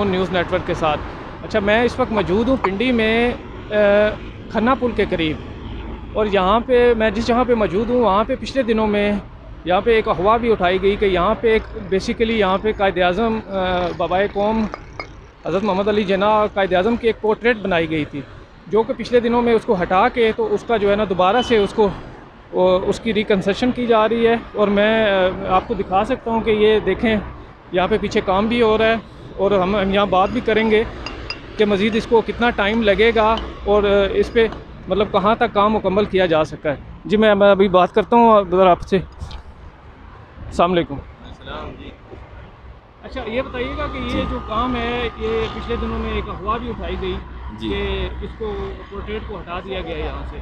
News network के साथ। अच्छा, मैं इस वक्त मौजूद हूँ पिंडी में खन्ना पुल के करीब, और यहाँ पे मैं जिस जगह पे मौजूद हूँ वहाँ पे पिछले दिनों में यहाँ पे एक अफवाह भी उठाई गई कि यहाँ पे एक बेसिकली यहाँ पे कायद-ए-आज़म बाबाए कौम हज़रत मोहम्मद अली जिन्नाह कायद-ए-आज़म की एक पोर्ट्रेट बनाई गई थी, जो कि पिछले दिनों में उसको हटा के तो उसका जो है ना दोबारा से उसको उसकी रिकन्स्ट्रक्शन की जा रही है। और मैं आपको दिखा सकता हूँ कि ये देखें, यहाँ पे पीछे काम भी हो रहा है, और हम यहाँ बात भी करेंगे कि मज़ीद इसको कितना टाइम लगेगा और इस पे मतलब कहाँ तक काम मुकम्मल किया जा सकता है। जी मैं अभी बात करता हूँ अगर आपसे। अस्सलाम वालेकुम। जी। अच्छा, ये बताइएगा कि ये जो काम है ये पिछले दिनों में एक अफवाह भी उठाई गई कि इसको पोर्ट्रेट को हटा दिया गया यहाँ से,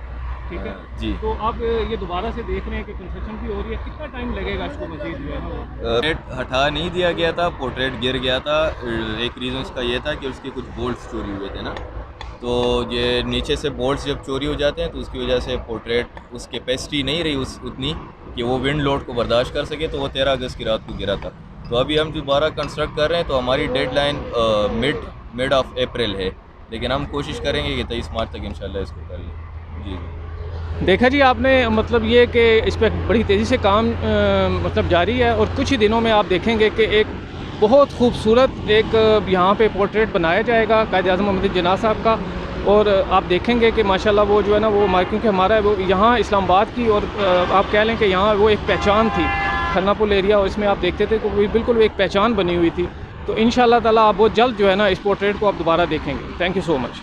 ठीक है जी। तो अब ये दोबारा से देख रहे हैं कि कंस्ट्रक्शन भी हो रही है, कितना टाइम लगेगा इसको मज़ीद जो है ना? पोर्ट्रेट हटा नहीं दिया गया था, पोर्ट्रेट गिर गया था। एक रीज़न इसका ये था कि उसके कुछ बोल्ट्स चोरी हुए थे ना, तो ये नीचे से बोल्ट्स जब चोरी हो जाते हैं तो उसकी वजह से पोर्ट्रेट उस कैपेसिटी नहीं रही उतनी कि वो विंड लोड को बर्दाश्त कर सके, तो वो 13 अगस्त की रात को गिरा था। तो अभी हम दोबारा कंस्ट्रक्ट कर रहे हैं, तो हमारी डेडलाइन मिड ऑफ अप्रैल है, लेकिन हम कोशिश करेंगे कि 23 मार्च तक इंशाल्लाह इसको कर लें। जी। देखा जी आपने, मतलब ये कि इस पर बड़ी तेज़ी से काम मतलब जारी है, और कुछ ही दिनों में आप देखेंगे कि एक बहुत खूबसूरत एक यहाँ पे पोर्ट्रेट बनाया जाएगा कायद-ए-आज़म मोहम्मद अली जिन्नाह साहब का। और आप देखेंगे कि माशाल्लाह वो जो है ना वो क्योंकि हमारा वो यहाँ इस्लामाबाद की, और आप कह लें कि यहाँ वो एक पहचान थी खन्ना पुल एरिया, और इसमें आप देखते थे कि बिल्कुल एक पहचान बनी हुई थी। तो इंशाअल्लाह ताला आप बहुत जल्द जो है ना इस पोर्ट्रेट को आप दोबारा देखेंगे। Thank you so much.